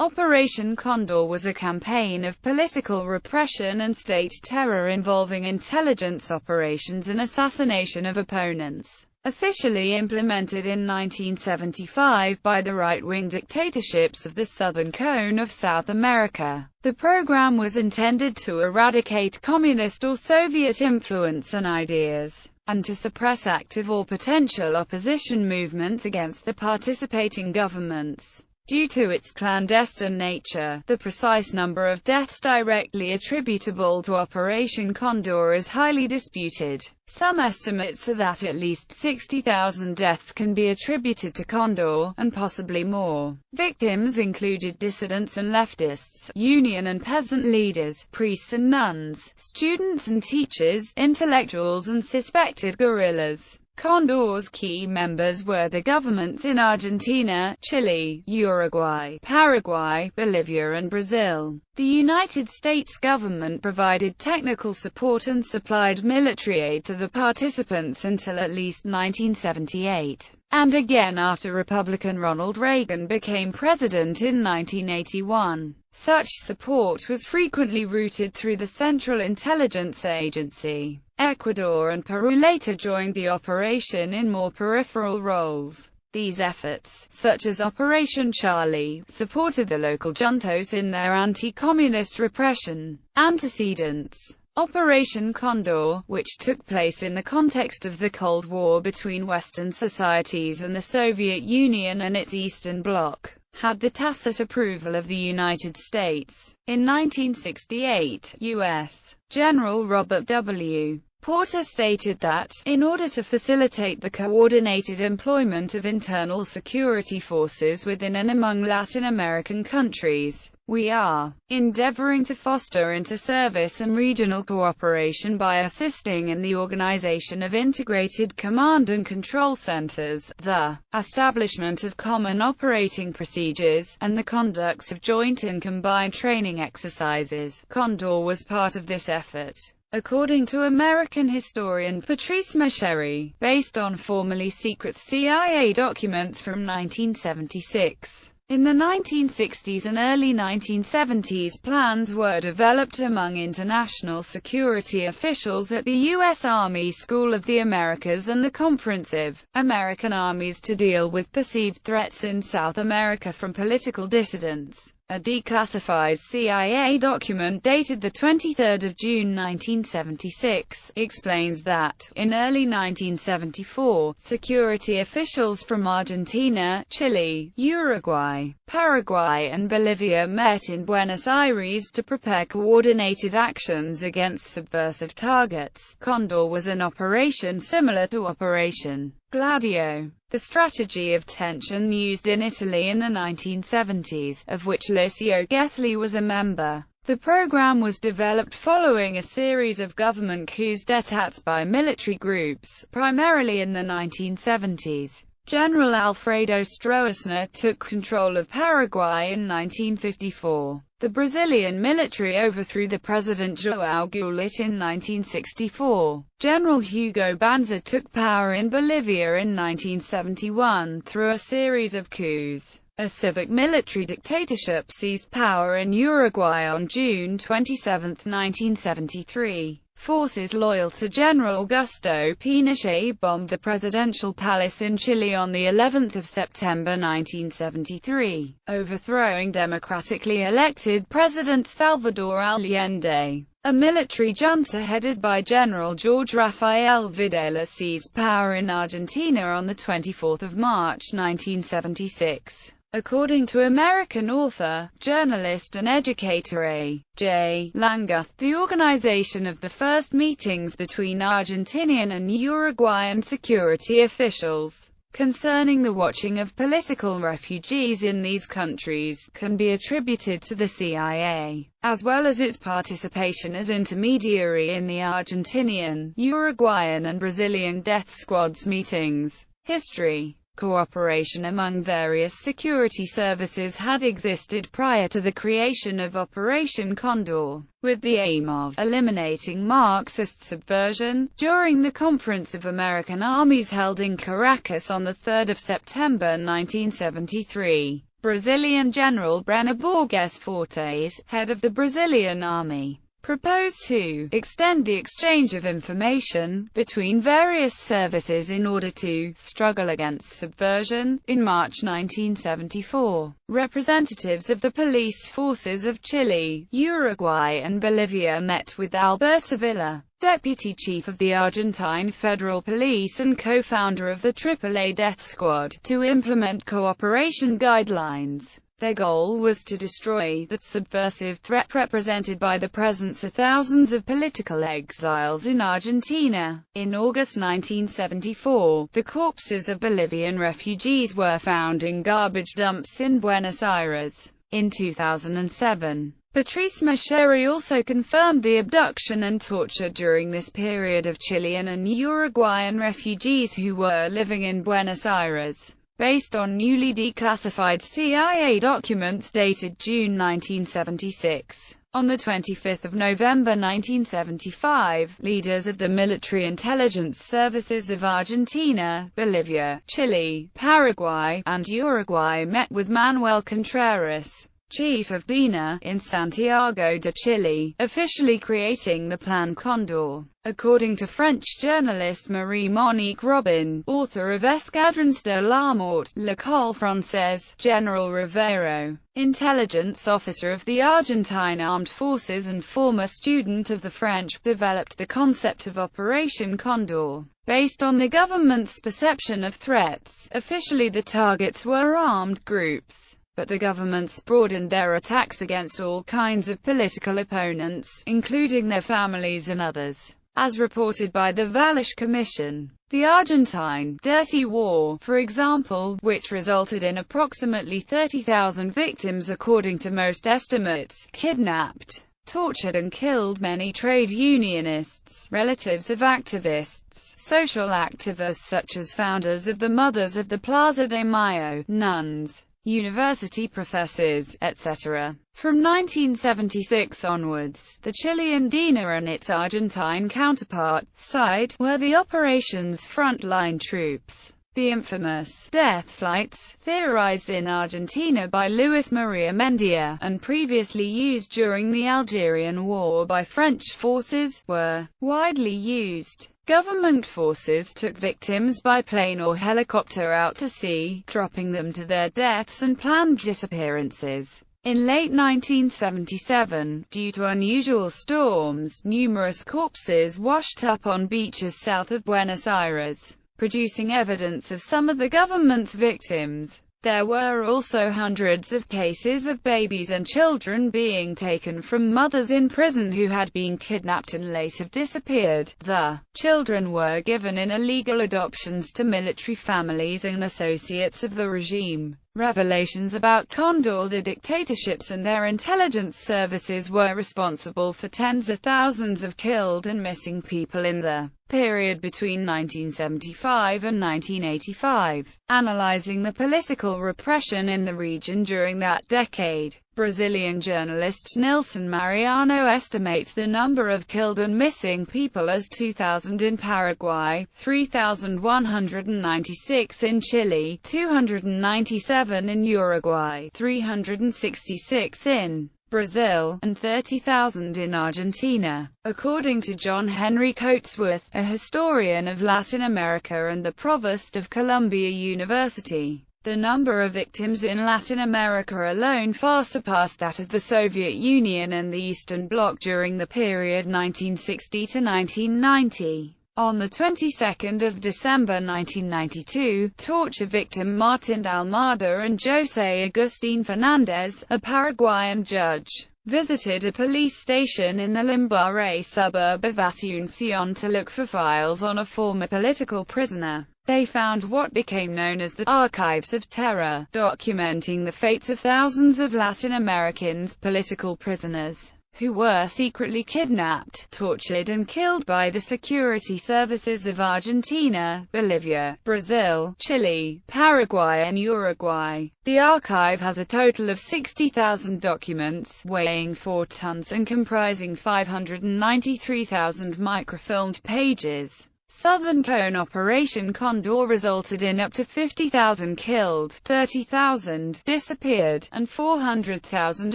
Operation Condor was a campaign of political repression and state terror involving intelligence operations and assassination of opponents. Officially implemented in 1975 by the right-wing dictatorships of the southern cone of South America, the program was intended to eradicate communist or Soviet influence and ideas, and to suppress active or potential opposition movements against the participating governments. Due to its clandestine nature, the precise number of deaths directly attributable to Operation Condor is highly disputed. Some estimates are that at least 60,000 deaths can be attributed to Condor, and possibly more. Victims included dissidents and leftists, union and peasant leaders, priests and nuns, students and teachers, intellectuals and suspected guerrillas. Condor's key members were the governments in Argentina, Chile, Uruguay, Paraguay, Bolivia and Brazil. The United States government provided technical support and supplied military aid to the participants until at least 1978, and again after Republican Ronald Reagan became president in 1981. Such support was frequently routed through the Central Intelligence Agency. Ecuador and Peru later joined the operation in more peripheral roles. These efforts, such as Operation Charlie, supported the local juntos in their anti-communist repression. Antecedents: Operation Condor, which took place in the context of the Cold War between Western societies and the Soviet Union and its Eastern Bloc, had the tacit approval of the United States. In 1968, U.S. General Robert W. Porter stated that, in order to facilitate the coordinated employment of internal security forces within and among Latin American countries, we are endeavoring to foster inter-service and regional cooperation by assisting in the organization of integrated command and control centers, the establishment of common operating procedures, and the conduct of joint and combined training exercises. Condor was part of this effort, according to American historian Patrice Mecheri, based on formerly secret CIA documents from 1976. In the 1960s and early 1970s, plans were developed among international security officials at the U.S. Army School of the Americas and the Comprehensive American Armies to deal with perceived threats in South America from political dissidents. A declassified CIA document dated 23 June 1976 explains that, in early 1974, security officials from Argentina, Chile, Uruguay, Paraguay and Bolivia met in Buenos Aires to prepare coordinated actions against subversive targets. Condor was an operation similar to Operation Gladio, the strategy of tension used in Italy in the 1970s, of which Licio Guethli was a member. The program was developed following a series of government coups d'état by military groups, primarily in the 1970s. General Alfredo Stroessner took control of Paraguay in 1954. The Brazilian military overthrew the President João Goulart in 1964. General Hugo Banzer took power in Bolivia in 1971 through a series of coups. A civic military dictatorship seized power in Uruguay on June 27, 1973. Forces loyal to General Augusto Pinochet bombed the presidential palace in Chile on the 11th of September 1973, overthrowing democratically elected President Salvador Allende. A military junta headed by General Jorge Rafael Videla seized power in Argentina on the 24th of March 1976. According to American author, journalist and educator A. J. Languth, the organization of the first meetings between Argentinian and Uruguayan security officials concerning the watching of political refugees in these countries can be attributed to the CIA, as well as its participation as intermediary in the Argentinian, Uruguayan and Brazilian death squads meetings. History: cooperation among various security services had existed prior to the creation of Operation Condor, with the aim of eliminating Marxist subversion. During the Conference of American Armies held in Caracas on 3 September 1973, Brazilian General Brenner Borges Fortes, head of the Brazilian army, proposed to extend the exchange of information between various services in order to struggle against subversion. In March 1974, representatives of the police forces of Chile, Uruguay and Bolivia met with Alberto Villa, deputy chief of the Argentine Federal Police and co-founder of the AAA Death Squad, to implement cooperation guidelines. Their goal was to destroy the subversive threat represented by the presence of thousands of political exiles in Argentina. In August 1974, the corpses of Bolivian refugees were found in garbage dumps in Buenos Aires. In 2007, Patrice Macheri also confirmed the abduction and torture during this period of Chilean and Uruguayan refugees who were living in Buenos Aires, based on newly declassified CIA documents dated June 1976. On 25 November 1975, leaders of the military intelligence services of Argentina, Bolivia, Chile, Paraguay, and Uruguay met with Manuel Contreras, chief of DINA, in Santiago de Chile, officially creating the Plan Condor. According to French journalist Marie-Monique Robin, author of Escadrons de la Mort, L'École Française, General Rivero, intelligence officer of the Argentine Armed Forces and former student of the French, developed the concept of Operation Condor, based on the government's perception of threats. Officially the targets were armed groups, but the governments broadened their attacks against all kinds of political opponents, including their families and others. As reported by the Valish Commission, the Argentine Dirty War, for example, which resulted in approximately 30,000 victims according to most estimates, kidnapped, tortured and killed many trade unionists, relatives of activists, social activists such as founders of the Mothers of the Plaza de Mayo, nuns, university professors, etc. From 1976 onwards, the Chilean DINA and its Argentine counterpart, SIDE, were the operation's frontline troops. The infamous death flights, theorized in Argentina by Luis Maria Mendia, and previously used during the Algerian War by French forces, were widely used. Government forces took victims by plane or helicopter out to sea, dropping them to their deaths and planned disappearances. In late 1977, due to unusual storms, numerous corpses washed up on beaches south of Buenos Aires, producing evidence of some of the government's victims. There were also hundreds of cases of babies and children being taken from mothers in prison who had been kidnapped and later disappeared. The children were given in illegal adoptions to military families and associates of the regime. Revelations about Condor, the dictatorships and their intelligence services were responsible for tens of thousands of killed and missing people in the period between 1975 and 1985. Analyzing the political repression in the region during that decade, Brazilian journalist Nilson Mariano estimates the number of killed and missing people as 2,000 in Paraguay, 3,196 in Chile, 297 in Uruguay, 366 in Brazil, and 30,000 in Argentina. According to John Henry Coatsworth, a historian of Latin America and the provost of Columbia University, the number of victims in Latin America alone far surpassed that of the Soviet Union and the Eastern Bloc during the period 1960 to 1990. On the 22nd of December 1992, torture victim Martin Almada and José Agustín Fernández, a Paraguayan judge, visited a police station in the Limbauré suburb of Asunción to look for files on a former political prisoner. They found what became known as the Archives of Terror, documenting the fates of thousands of Latin Americans, political prisoners, who were secretly kidnapped, tortured and killed by the security services of Argentina, Bolivia, Brazil, Chile, Paraguay and Uruguay. The archive has a total of 60,000 documents, weighing 4 tons and comprising 593,000 microfilmed pages. Southern Cone Operation Condor resulted in up to 50,000 killed, 30,000 disappeared, and 400,000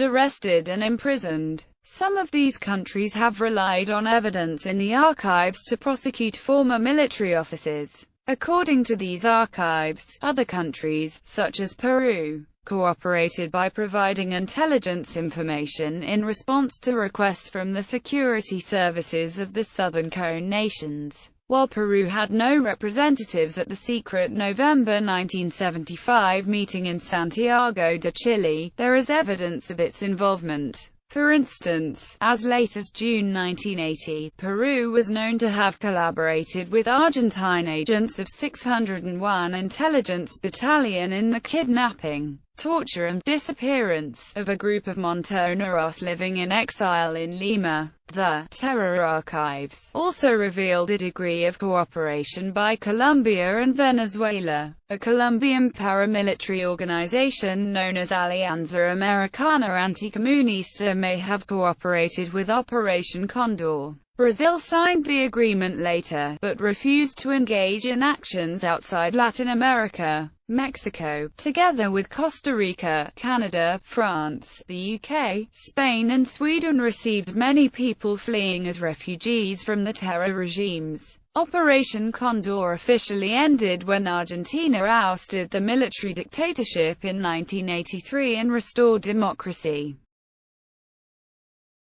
arrested and imprisoned. Some of these countries have relied on evidence in the archives to prosecute former military officers. According to these archives, other countries, such as Peru, cooperated by providing intelligence information in response to requests from the security services of the Southern Cone nations. While Peru had no representatives at the secret November 1975 meeting in Santiago de Chile, there is evidence of its involvement. For instance, as late as June 1980, Peru was known to have collaborated with Argentine agents of 601 Intelligence Battalion in the kidnapping, torture and disappearance of a group of Montoneros living in exile in Lima. The Terror Archives also revealed a degree of cooperation by Colombia and Venezuela. A Colombian paramilitary organization known as Alianza Americana Anticomunista may have cooperated with Operation Condor. Brazil signed the agreement later, but refused to engage in actions outside Latin America. Mexico, together with Costa Rica, Canada, France, the UK, Spain and Sweden, received many people fleeing as refugees from the terror regimes. Operation Condor officially ended when Argentina ousted the military dictatorship in 1983 and restored democracy.